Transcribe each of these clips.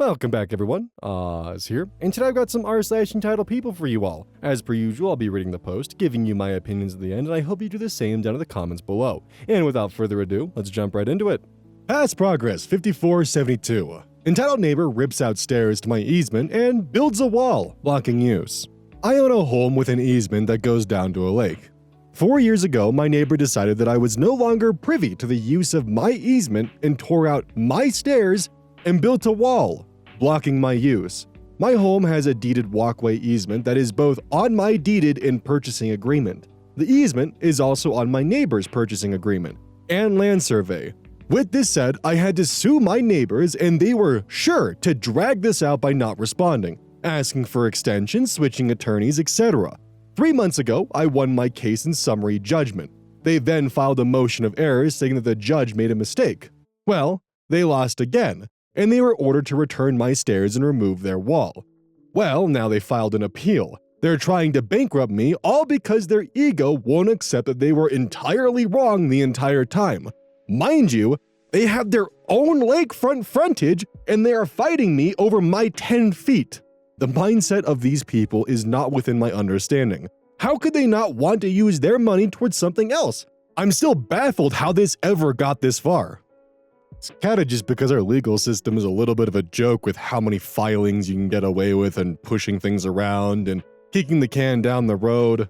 Welcome back, everyone. Oz here, and today I've got some r/EntitledPeople for you all. As per usual, I'll be reading the post, giving you my opinions at the end, and I hope you do the same down in the comments below. And without further ado, let's jump right into it. Past progress 5472. Entitled neighbor rips out stairs to my easement and builds a wall, blocking use. I own a home with an easement that goes down to a lake. 4 years ago, my neighbor decided that I was no longer privy to the use of my easement and tore out my stairs and built a wall, blocking my use. My home has a deeded walkway easement that is both on my deeded and purchasing agreement. The easement is also on my neighbor's purchasing agreement and land survey. With this said, I had to sue my neighbors and they were sure to drag this out by not responding, asking for extensions, switching attorneys, etc. 3 months ago, I won my case in summary judgment. They then filed a motion of errors saying that the judge made a mistake. Well, they lost again, and they were ordered to return my stairs and remove their wall. Well, now they filed an appeal. They're trying to bankrupt me, all because their ego won't accept that they were entirely wrong the entire time. Mind you, they have their own lakefront frontage, and they are fighting me over my 10 feet. The mindset of these people is not within my understanding. How could they not want to use their money towards something else? I'm still baffled how this ever got this far. It's kinda just because our legal system is a little bit of a joke with how many filings you can get away with and pushing things around and kicking the can down the road.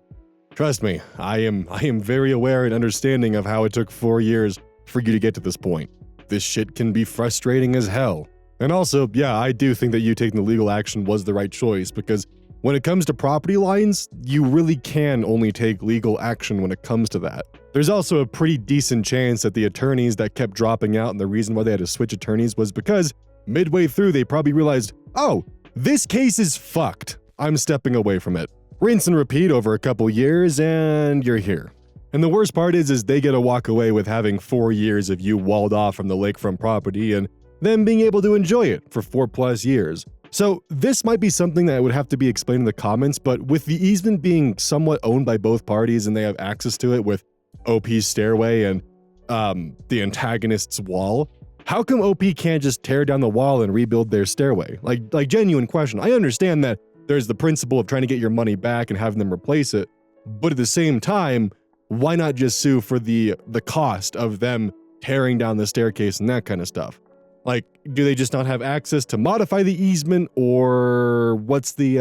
Trust me, I am very aware and understanding of how it took 4 years for you to get to this point. This shit can be frustrating as hell. And also, yeah, I do think that you taking the legal action was the right choice, because when it comes to property lines, you really can only take legal action when it comes to that. There's also a pretty decent chance that the attorneys that kept dropping out and the reason why they had to switch attorneys was because midway through they probably realized, oh, this case is fucked. I'm stepping away from it. Rinse and repeat over a couple years and you're here. And the worst part is they get to walk away with having 4 years of you walled off from the lakefront property and them being able to enjoy it for 4+ years. So this might be something that would have to be explained in the comments, but with the easement being somewhat owned by both parties and they have access to it with OP's stairway and the antagonist's wall, how come OP can't just tear down the wall and rebuild their stairway? Like genuine question. I understand that there's the principle of trying to get your money back and having them replace it, but at the same time, why not just sue for the cost of them tearing down the staircase and that kind of stuff? Like, do they just not have access to modify the easement, or what's the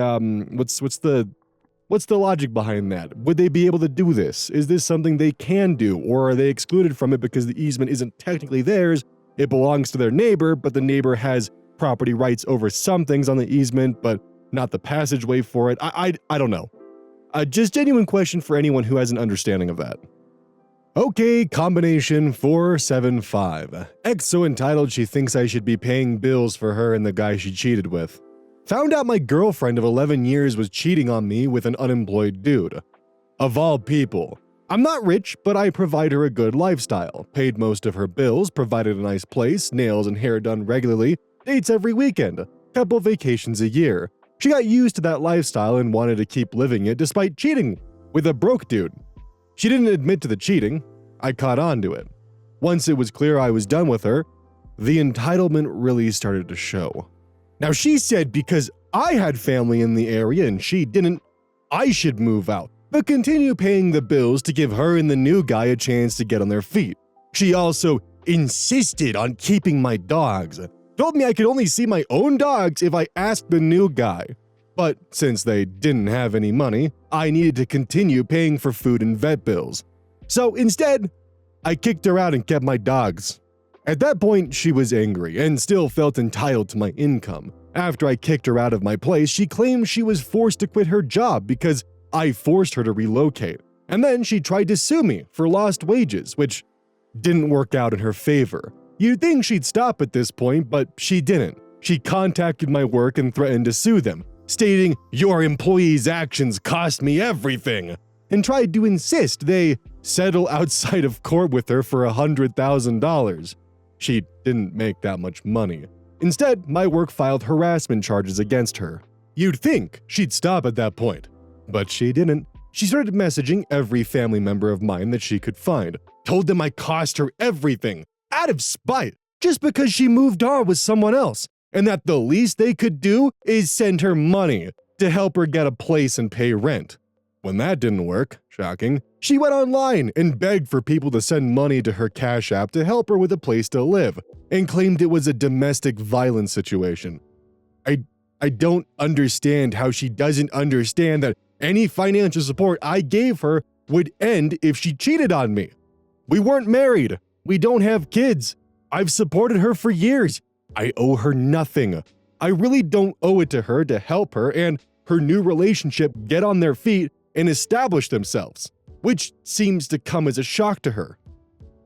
logic behind that? Would they be able to do this? Is this something they can do, or are they excluded from it because the easement isn't technically theirs? It belongs to their neighbor, but the neighbor has property rights over some things on the easement, but not the passageway for it. I don't know. Just genuine question for anyone who has an understanding of that. Okay, combination 475. Ex so entitled she thinks I should be paying bills for her and the guy she cheated with. Found out my girlfriend of 11 years was cheating on me with an unemployed dude. Of all people. I'm not rich, but I provide her a good lifestyle, paid most of her bills, provided a nice place, nails and hair done regularly, dates every weekend, couple vacations a year. She got used to that lifestyle and wanted to keep living it despite cheating with a broke dude. She didn't admit to the cheating. I caught on to it. Once it was clear I was done with her, the entitlement really started to show. Now she said because I had family in the area and she didn't, I should move out, but continue paying the bills to give her and the new guy a chance to get on their feet. She also insisted on keeping my dogs. Told me I could only see my own dogs if I asked the new guy. But since they didn't have any money, I needed to continue paying for food and vet bills. So instead, I kicked her out and kept my dogs. At that point, she was angry and still felt entitled to my income. After I kicked her out of my place, she claimed she was forced to quit her job because I forced her to relocate. And then she tried to sue me for lost wages, which didn't work out in her favor. You'd think she'd stop at this point, but she didn't. She contacted my work and threatened to sue them, stating, "Your employees' actions cost me everything," and tried to insist they settle outside of court with her for $100,000. She didn't make that much money. Instead, my work filed harassment charges against her. You'd think she'd stop at that point, but she didn't. She started messaging every family member of mine that she could find, told them I cost her everything, out of spite, just because she moved on with someone else, and that the least they could do is send her money to help her get a place and pay rent. When that didn't work, shocking, she went online and begged for people to send money to her Cash App to help her with a place to live, and claimed it was a domestic violence situation. I don't understand how she doesn't understand that any financial support I gave her would end if she cheated on me. We weren't married. We don't have kids. I've supported her for years. I owe her nothing. I really don't owe it to her to help her and her new relationship get on their feet and establish themselves, which seems to come as a shock to her.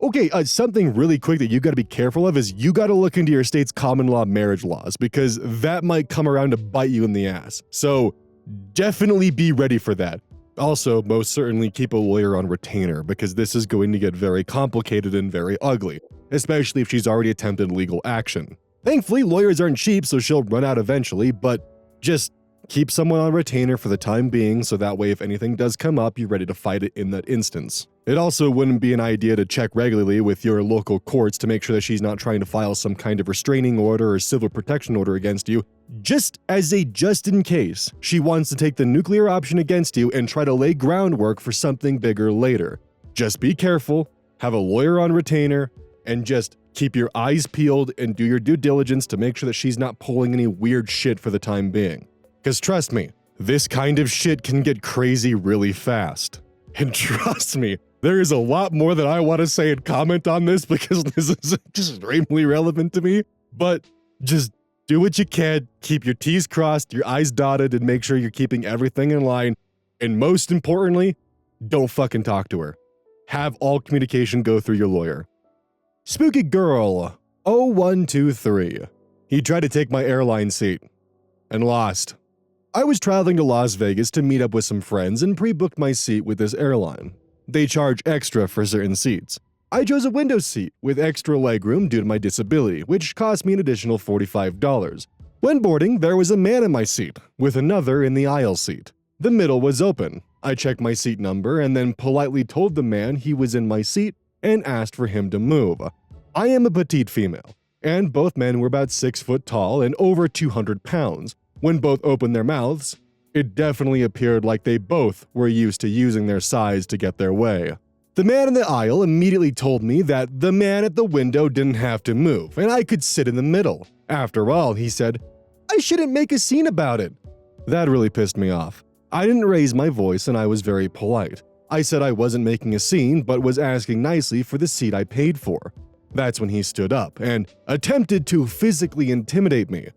Okay, something really quick that you gotta be careful of is you gotta look into your state's common law marriage laws, because that might come around to bite you in the ass. So definitely be ready for that. Also, most certainly keep a lawyer on retainer, because this is going to get very complicated and very ugly, especially if she's already attempted legal action. Thankfully, lawyers aren't cheap, so she'll run out eventually, but just keep someone on retainer for the time being, so that way if anything does come up, you're ready to fight it in that instance. It also wouldn't be an idea to check regularly with your local courts to make sure that she's not trying to file some kind of restraining order or civil protection order against you, just in case she wants to take the nuclear option against you and try to lay groundwork for something bigger later. Just be careful, have a lawyer on retainer, and just keep your eyes peeled and do your due diligence to make sure that she's not pulling any weird shit for the time being. Because trust me, this kind of shit can get crazy really fast. And trust me, there is a lot more that I want to say and comment on this because this is extremely relevant to me. But just do what you can, keep your T's crossed, your I's dotted, and make sure you're keeping everything in line. And most importantly, don't fucking talk to her. Have all communication go through your lawyer. Spooky Girl 0123. He tried to take my airline seat and lost. I was traveling to Las Vegas to meet up with some friends and pre-booked my seat with this airline. They charge extra for certain seats. I chose a window seat with extra legroom due to my disability, which cost me an additional $45. When boarding, there was a man in my seat, with another in the aisle seat. The middle was open. I checked my seat number and then politely told the man he was in my seat and asked for him to move. I am a petite female, and both men were about 6 foot tall and over 200 pounds. When both opened their mouths, it definitely appeared like they both were used to using their size to get their way. The man in the aisle immediately told me that the man at the window didn't have to move and I could sit in the middle. After all, he said, I shouldn't make a scene about it. That really pissed me off. I didn't raise my voice and I was very polite. I said I wasn't making a scene but was asking nicely for the seat I paid for. That's when he stood up and attempted to physically intimidate me.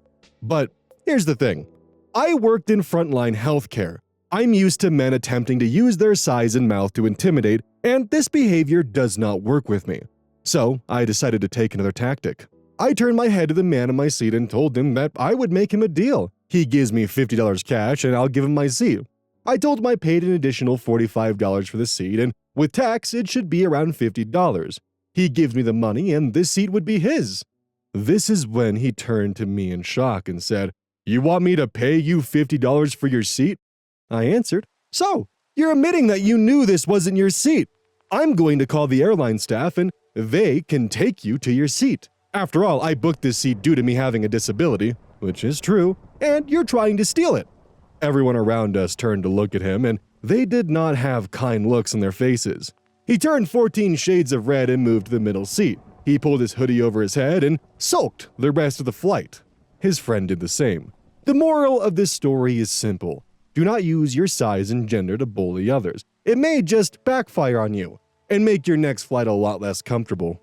But here's the thing. I worked in frontline healthcare. I'm used to men attempting to use their size and mouth to intimidate, and this behavior does not work with me. So I decided to take another tactic. I turned my head to the man in my seat and told him that I would make him a deal. He gives me $50 cash and I'll give him my seat. I told him I paid an additional $45 for the seat, and with tax, it should be around $50. He gives me the money and this seat would be his. This is when he turned to me in shock and said, You want me to pay you $50 for your seat? I answered, So, you're admitting that you knew this wasn't your seat. I'm going to call the airline staff and they can take you to your seat. After all, I booked this seat due to me having a disability, which is true, and you're trying to steal it. Everyone around us turned to look at him, and they did not have kind looks on their faces. He turned 14 shades of red and moved to the middle seat. He pulled his hoodie over his head and sulked the rest of the flight. His friend did the same. The moral of this story is simple. Do not use your size and gender to bully others. It may just backfire on you and make your next flight a lot less comfortable.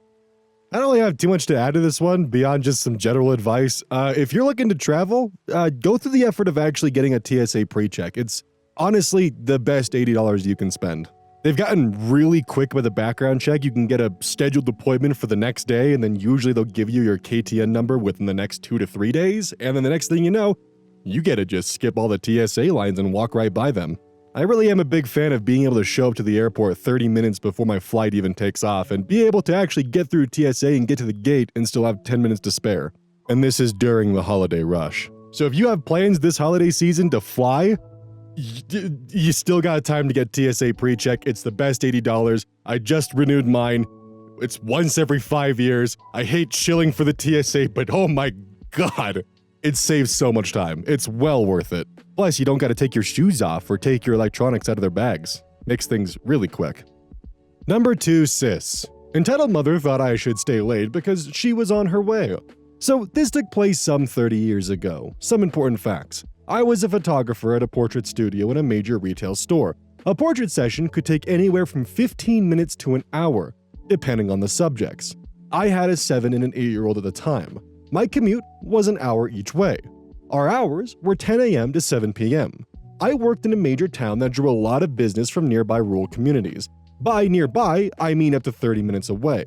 I don't really have too much to add to this one beyond just some general advice. If you're looking to travel, go through the effort of actually getting a TSA pre-check. It's honestly the best $80 you can spend. They've gotten really quick with a background check. You can get a scheduled appointment for the next day, and then usually they'll give you your KTN number within the next 2 to 3 days, and then the next thing you know, you get to just skip all the TSA lines and walk right by them. I really am a big fan of being able to show up to the airport 30 minutes before my flight even takes off and be able to actually get through TSA and get to the gate and still have 10 minutes to spare. And this is during the holiday rush. So if you have plans this holiday season to fly, you still got time to get TSA pre-check. It's the best $80. I just renewed mine. It's once every 5 years. I hate chilling for the TSA, but oh my God. It saves so much time. It's well worth it. Plus, you don't gotta take your shoes off or take your electronics out of their bags. Makes things really quick. Number 2, sis. Entitled mother thought I should stay late because she was on her way. So this took place some 30 years ago. Some important facts. I was a photographer at a portrait studio in a major retail store. A portrait session could take anywhere from 15 minutes to an hour, depending on the subjects. I had a 7 and an 8-year-old at the time. My commute was an hour each way. Our hours were 10 a.m. to 7 p.m. I worked in a major town that drew a lot of business from nearby rural communities. By nearby, I mean up to 30 minutes away.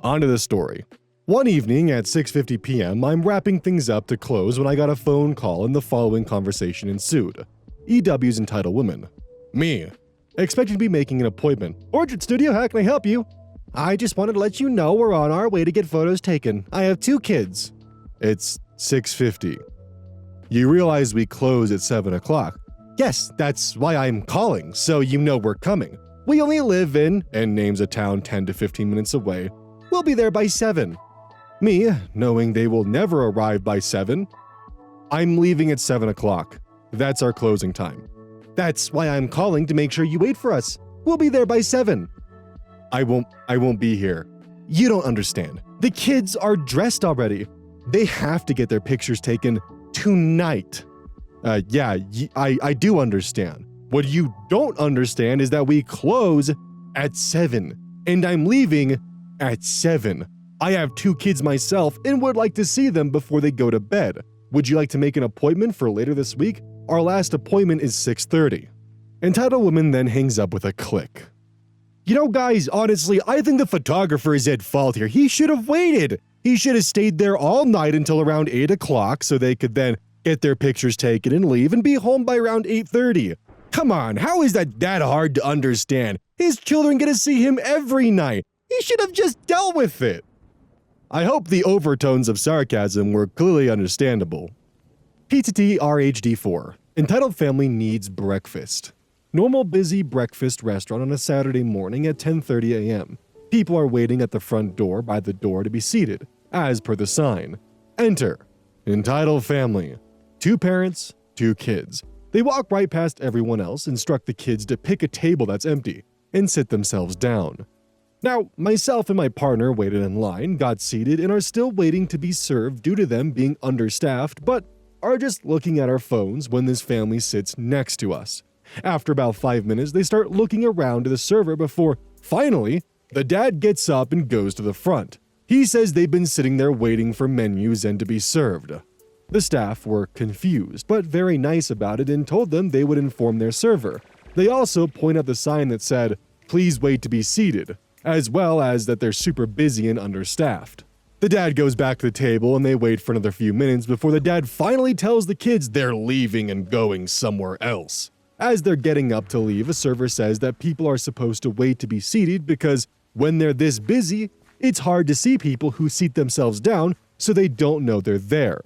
On to the story. One evening at 6:50 p.m., I'm wrapping things up to close when I got a phone call and the following conversation ensued. EW's entitled woman. Me. Expecting to be making an appointment. Portrait studio, how can I help you? I just wanted to let you know we're on our way to get photos taken. I have 2 kids. It's 6:50. You realize we close at 7 o'clock. Yes, that's why I'm calling, so you know we're coming. We only live in, and names a town 10 to 15 minutes away. We'll be there by 7. Me, knowing they will never arrive by 7, I'm leaving at 7 o'clock. That's our closing time. That's why I'm calling to make sure you wait for us. We'll be there by 7. I won't be here. You don't understand. The kids are dressed already. They have to get their pictures taken tonight. Yeah, I do understand. What you don't understand is that we close at 7, and I'm leaving at 7. I have 2 kids myself and would like to see them before they go to bed. Would you like to make an appointment for later this week? Our last appointment is 6:30. Entitled woman then hangs up with a click. You know, guys, honestly, I think the photographer is at fault here. He should have waited. He should have stayed there all night until around 8 o'clock so they could then get their pictures taken and leave and be home by around 8:30. Come on, how is that hard to understand? His children get to see him every night. He should have just dealt with it. I hope the overtones of sarcasm were clearly understandable. PTT RHD4. Entitled family needs breakfast. Normal busy breakfast restaurant on a Saturday morning at 10:30 a.m. People are waiting at the front door by the door to be seated, as per the sign. Enter. Entitled family. 2 parents, 2 kids. They walk right past everyone else, instruct the kids to pick a table that's empty, and sit themselves down. Now, myself and my partner waited in line, got seated, and are still waiting to be served due to them being understaffed, but are just looking at our phones when this family sits next to us. After about 5 minutes, they start looking around to the server before, finally, the dad gets up and goes to the front. He says they've been sitting there waiting for menus and to be served. The staff were confused, but very nice about it and told them they would inform their server. They also point out the sign that said, "Please wait to be seated," as well as that they're super busy and understaffed. The dad goes back to the table and they wait for another few minutes before the dad finally tells the kids they're leaving and going somewhere else. As they're getting up to leave, a server says that people are supposed to wait to be seated because when they're this busy, it's hard to see people who seat themselves down so they don't know they're there.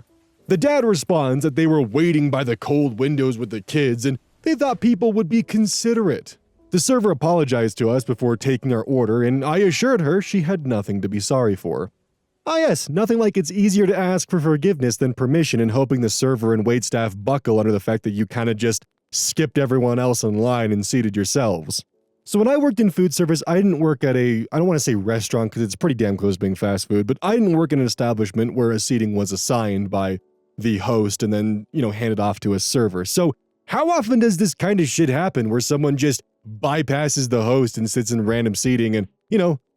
The dad responds that they were waiting by the cold windows with the kids and they thought people would be considerate. The server apologized to us before taking our order, and I assured her she had nothing to be sorry for. Ah yes, nothing like it's easier to ask for forgiveness than permission and hoping the server and waitstaff buckle under the fact that you kinda just skipped everyone else in line and seated yourselves. So when I worked in food service, I didn't work at I don't want to say restaurant because it's pretty damn close being fast food, but I didn't work in an establishment where a seating was assigned by the host and then, handed off to a server. So how often does this kind of shit happen where someone just bypasses the host and sits in random seating and,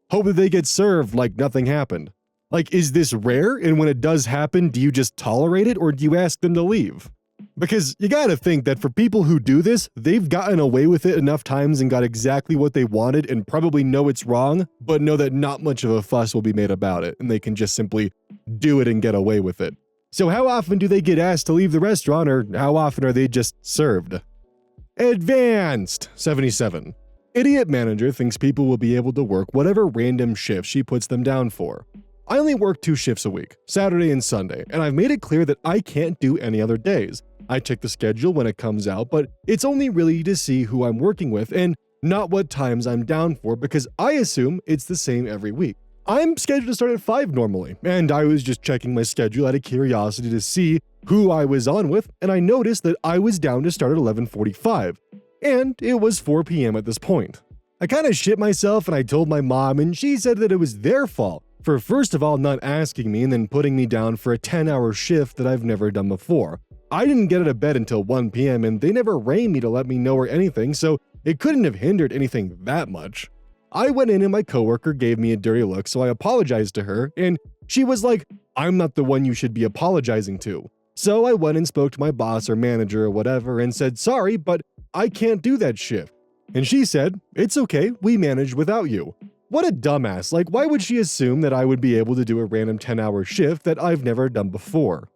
hope that they get served like nothing happened? Like, is this rare? And when it does happen, do you just tolerate it or do you ask them to leave? Because you gotta think that for people who do this, they've gotten away with it enough times and got exactly what they wanted and probably know it's wrong, but know that not much of a fuss will be made about it and they can just simply do it and get away with it. So how often do they get asked to leave the restaurant or how often are they just served? Advanced 77. Idiot manager thinks people will be able to work whatever random shift she puts them down for. I only work 2 shifts a week, Saturday and Sunday, and I've made it clear that I can't do any other days. I check the schedule when it comes out, but it's only really to see who I'm working with and not what times I'm down for because I assume it's the same every week. I'm scheduled to start at 5 normally, and I was just checking my schedule out of curiosity to see who I was on with, and I noticed that I was down to start at 11:45, and it was 4 p.m. at this point. I kind of shit myself and I told my mom, and she said that it was their fault for first of all not asking me and then putting me down for a 10-hour shift that I've never done before. I didn't get out of bed until 1 p.m. and they never rang me to let me know or anything, so it couldn't have hindered anything that much. I went in and my coworker gave me a dirty look, so I apologized to her, and she was like, "I'm not the one you should be apologizing to." So I went and spoke to my boss or manager or whatever and said, "Sorry, but I can't do that shift." And she said, "It's okay, we managed without you." What a dumbass. Like, why would she assume that I would be able to do a random 10-hour shift that I've never done before?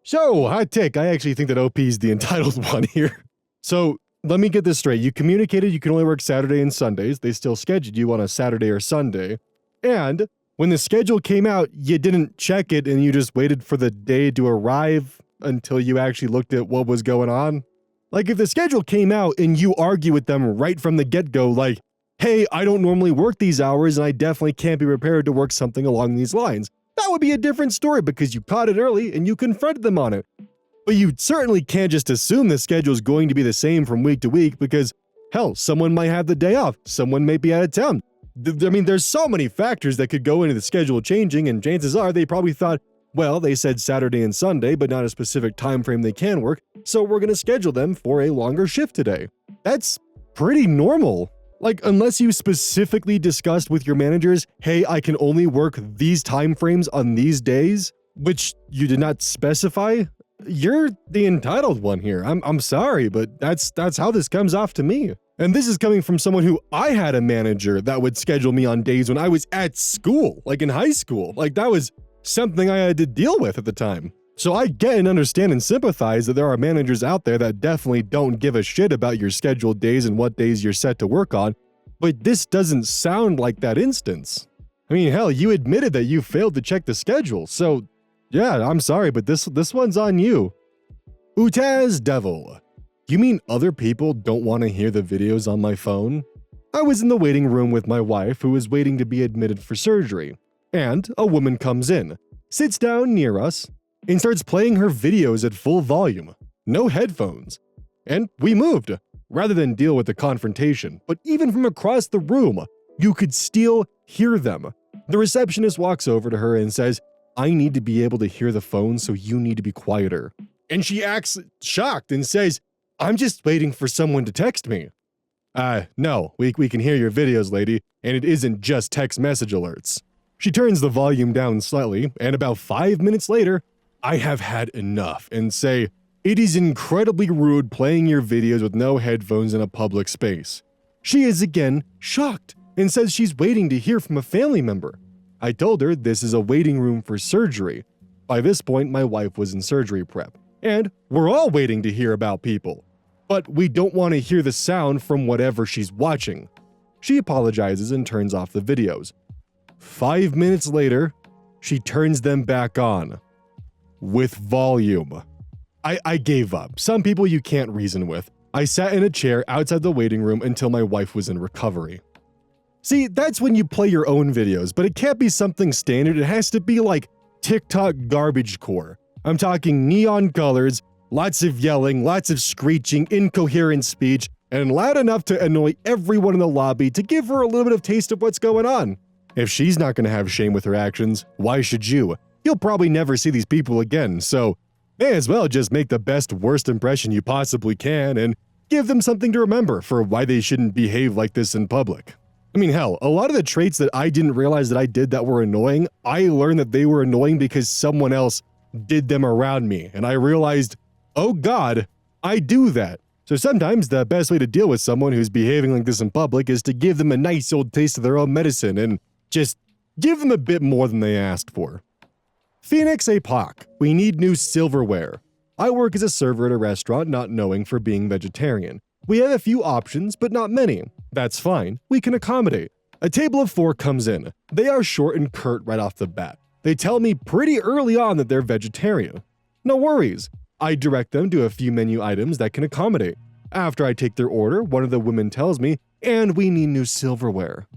So, hot take, I actually think that OP's the entitled one here. So, let me get this straight. You communicated you can only work Saturday and Sundays. They still scheduled you on a Saturday or Sunday. And when the schedule came out, you didn't check it and you just waited for the day to arrive until you actually looked at what was going on. Like, if the schedule came out and you argue with them right from the get-go, like, "Hey, I don't normally work these hours and I definitely can't be prepared to work something along these lines," that would be a different story because you caught it early and you confronted them on it. But you certainly can't just assume the schedule is going to be the same from week to week because, hell, someone might have the day off, someone may be out of town. I mean, there's so many factors that could go into the schedule changing, and chances are they probably thought, well, they said Saturday and Sunday, but not a specific time frame they can work, so we're going to schedule them for a longer shift today. That's pretty normal. Like, unless you specifically discussed with your managers, "Hey, I can only work these time frames on these days," which you did not specify, you're the entitled one here. I'm sorry, but that's how this comes off to me. And this is coming from someone who I had a manager that would schedule me on days when I was at school, like in high school. Like, that was something I had to deal with at the time. So I get and understand and sympathize that there are managers out there that definitely don't give a shit about your scheduled days and what days you're set to work on, but this doesn't sound like that instance. I mean, hell, you admitted that you failed to check the schedule, so yeah, I'm sorry, but this one's on you. Utaz Devil. You mean other people don't want to hear the videos on my phone? I was in the waiting room with my wife who was waiting to be admitted for surgery, and a woman comes in, sits down near us, and starts playing her videos at full volume, no headphones. And we moved, rather than deal with the confrontation, but even from across the room, you could still hear them. The receptionist walks over to her and says, "I need to be able to hear the phone, so you need to be quieter." And she acts shocked and says, "I'm just waiting for someone to text me." No, we can hear your videos, lady, and it isn't just text message alerts. She turns the volume down slightly, and about 5 minutes later, I have had enough and say, "It is incredibly rude playing your videos with no headphones in a public space." She is again shocked and says she's waiting to hear from a family member. I told her this is a waiting room for surgery. By this point, my wife was in surgery prep, and we're all waiting to hear about people. But we don't want to hear the sound from whatever she's watching. She apologizes and turns off the videos. 5 minutes later, she turns them back on. With volume. I gave up. Some people you can't reason with. I sat in a chair outside the waiting room until my wife was in recovery. See, that's when you play your own videos, but it can't be something standard. It has to be like TikTok garbage core. I'm talking neon colors, lots of yelling, lots of screeching, incoherent speech, and loud enough to annoy everyone in the lobby to give her a little bit of taste of what's going on. If she's not going to have shame with her actions, why should you? You'll probably never see these people again, so may as well just make the best worst impression you possibly can and give them something to remember for why they shouldn't behave like this in public. I mean, hell, a lot of the traits that I didn't realize that I did that were annoying, I learned that they were annoying because someone else did them around me, and I realized, oh god, I do that. So sometimes the best way to deal with someone who's behaving like this in public is to give them a nice old taste of their own medicine and just give them a bit more than they asked for. Phoenix APOC, we need new silverware. I work as a server at a restaurant not knowing for being vegetarian. We have a few options, but not many. That's fine, we can accommodate. A table of 4 comes in. They are short and curt right off the bat. They tell me pretty early on that they're vegetarian. No worries. I direct them to a few menu items that can accommodate. After I take their order, one of the women tells me, "And we need new silverware."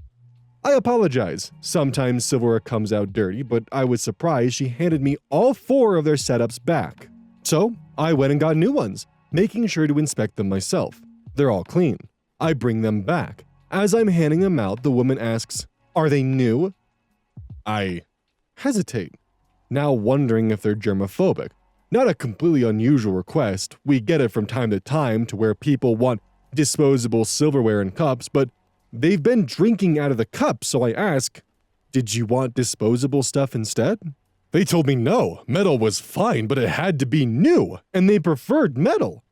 I apologize. Sometimes silverware comes out dirty, but I was surprised she handed me all 4 of their setups back. So I went and got new ones, making sure to inspect them myself. They're all clean. I bring them back. As I'm handing them out, the woman asks, "Are they new?" I hesitate, now wondering if they're germophobic. Not a completely unusual request. We get it from time to time to where people want disposable silverware and cups, but they've been drinking out of the cup, so I ask, "Did you want disposable stuff instead?" They told me no, metal was fine, but it had to be new, and they preferred metal.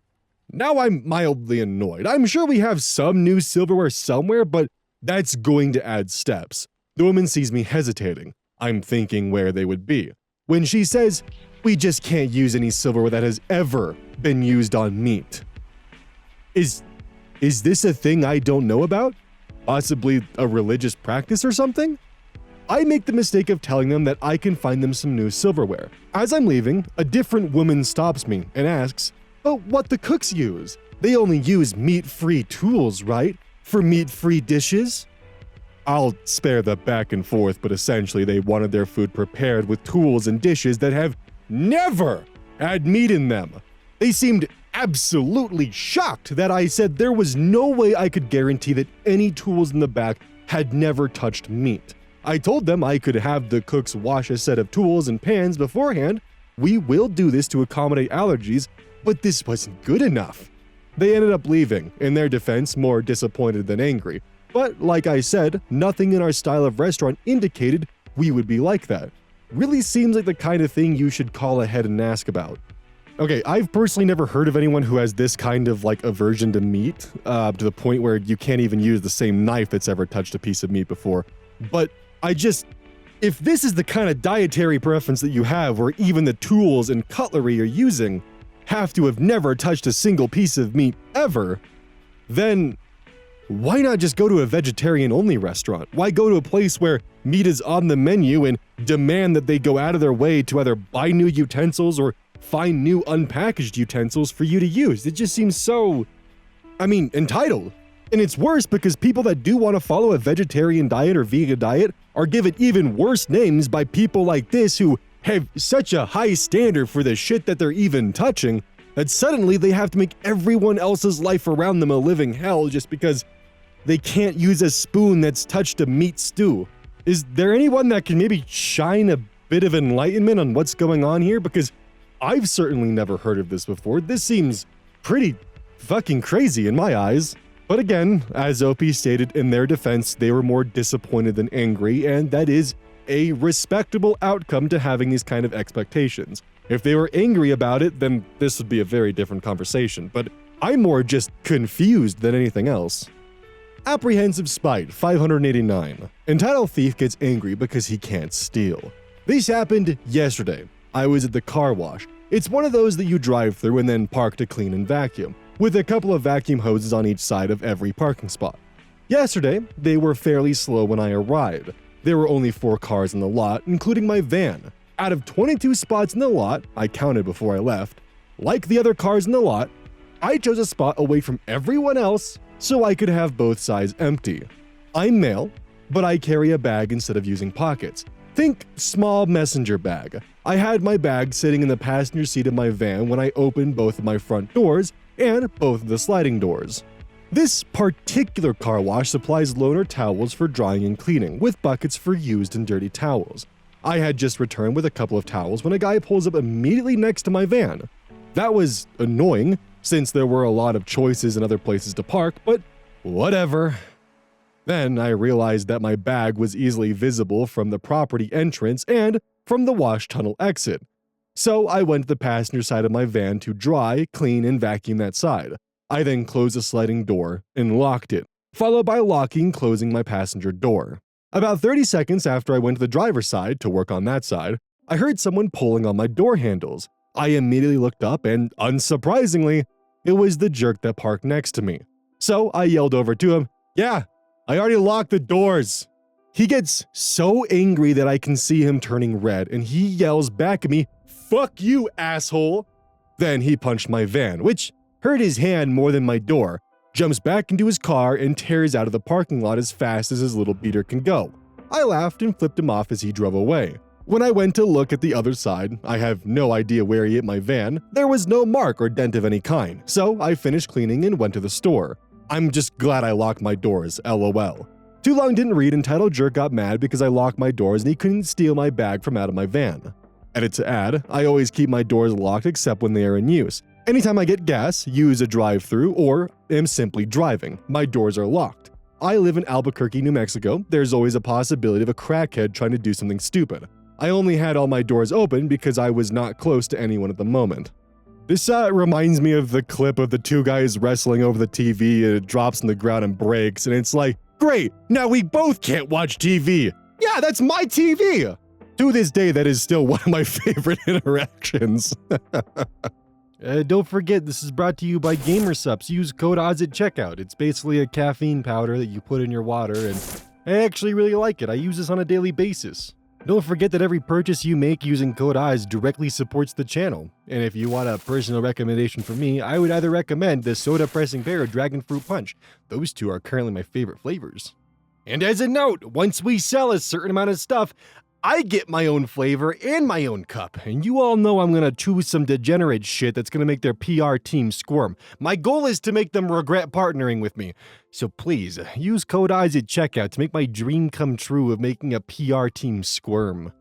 Now I'm mildly annoyed. I'm sure we have some new silverware somewhere, but that's going to add steps. The woman sees me hesitating. I'm thinking where they would be, when she says, "We just can't use any silverware that has ever been used on meat." Is this a thing I don't know about? Possibly a religious practice or something? I make the mistake of telling them that I can find them some new silverware. As I'm leaving, a different woman stops me and asks, "But what the cooks use? They only use meat-free tools, right? For meat-free dishes?" I'll spare the back and forth, but essentially they wanted their food prepared with tools and dishes that have never had meat in them. They seemed absolutely shocked that I said there was no way I could guarantee that any tools in the back had never touched meat. I told them I could have the cooks wash a set of tools and pans beforehand. We will do this to accommodate allergies, but this wasn't good enough. They ended up leaving, in their defense, more disappointed than angry. But like I said, nothing in our style of restaurant indicated we would be like that. Really seems like the kind of thing you should call ahead and ask about. Okay, I've personally never heard of anyone who has this kind of aversion to meat, to the point where you can't even use the same knife that's ever touched a piece of meat before. But if this is the kind of dietary preference that you have where even the tools and cutlery you're using have to have never touched a single piece of meat ever, then why not just go to a vegetarian-only restaurant? Why go to a place where meat is on the menu and demand that they go out of their way to either buy new utensils or find new unpackaged utensils for you to use? It just seems so, entitled. And it's worse because people that do want to follow a vegetarian diet or vegan diet are given even worse names by people like this who have such a high standard for the shit that they're even touching that suddenly they have to make everyone else's life around them a living hell just because they can't use a spoon that's touched a meat stew. Is there anyone that can maybe shine a bit of enlightenment on what's going on here? Because I've certainly never heard of this before. This seems pretty fucking crazy in my eyes. But again, as OP stated, in their defense, they were more disappointed than angry, and that is a respectable outcome to having these kind of expectations. If they were angry about it, then this would be a very different conversation, but I'm more just confused than anything else. Apprehensive Spite, 589. Entitled Thief gets angry because he can't steal. This happened yesterday. I was at the car wash. It's one of those that you drive through and then park to clean and vacuum, with a couple of vacuum hoses on each side of every parking spot. Yesterday, they were fairly slow when I arrived. There were only 4 cars in the lot, including my van. Out of 22 spots in the lot, I counted before I left, like the other cars in the lot, I chose a spot away from everyone else so I could have both sides empty. I'm male, but I carry a bag instead of using pockets. Think small messenger bag. I had my bag sitting in the passenger seat of my van when I opened both of my front doors and both of the sliding doors. This particular car wash supplies loaner towels for drying and cleaning, with buckets for used and dirty towels. I had just returned with a couple of towels when a guy pulls up immediately next to my van. That was annoying, since there were a lot of choices and other places to park, but whatever. Then I realized that my bag was easily visible from the property entrance and from the wash tunnel exit. So I went to the passenger side of my van to dry, clean, and vacuum that side. I then closed the sliding door and locked it, followed by locking and closing my passenger door. About 30 seconds after I went to the driver's side to work on that side, I heard someone pulling on my door handles. I immediately looked up and, unsurprisingly, it was the jerk that parked next to me. So I yelled over to him, "Yeah, I already locked the doors." He gets so angry that I can see him turning red, and he yells back at me, "Fuck you, asshole." Then he punched my van, which hurt his hand more than my door. jumps back into his car, and tears out of the parking lot as fast as his little beater can go. I laughed and flipped him off as he drove away. When I went to look at the other side, I have no idea where he hit my van, there was no mark or dent of any kind, so I finished cleaning and went to the store. I'm just glad I locked my doors, lol. Too Long Didn't Read entitled Jerk got mad because I locked my doors and he couldn't steal my bag from out of my van. Edit to add, I always keep my doors locked except when they are in use. Anytime I get gas, use a drive-thru, or am simply driving, my doors are locked. I live in Albuquerque, New Mexico. There's always a possibility of a crackhead trying to do something stupid. I only had all my doors open because I was not close to anyone at the moment. This reminds me of the clip of the two guys wrestling over the TV and it drops on the ground and breaks, and it's like, great, now we both can't watch TV. Yeah, that's my TV. To this day, that is still one of my favorite interactions. Don't forget, this is brought to you by GamerSupps. Use code ODDS at checkout. It's basically a caffeine powder that you put in your water, and I actually really like it. I use this on a daily basis. Don't forget that every purchase you make using code ODDS directly supports the channel. And if you want a personal recommendation from me, I would either recommend the Soda Pressing Pear or Dragon Fruit Punch. Those two are currently my favorite flavors. And as a note, once we sell a certain amount of stuff, I get my own flavor and my own cup, and you all know I'm gonna choose some degenerate shit that's gonna make their PR team squirm. My goal is to make them regret partnering with me. So please, use code ODDS at checkout to make my dream come true of making a PR team squirm.